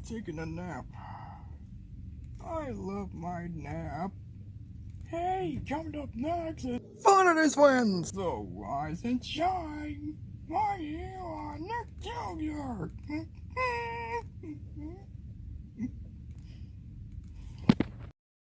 taking a nap. I love my nap. Hey, coming up next is Fun and his friends. So rise and shine while you are not failure.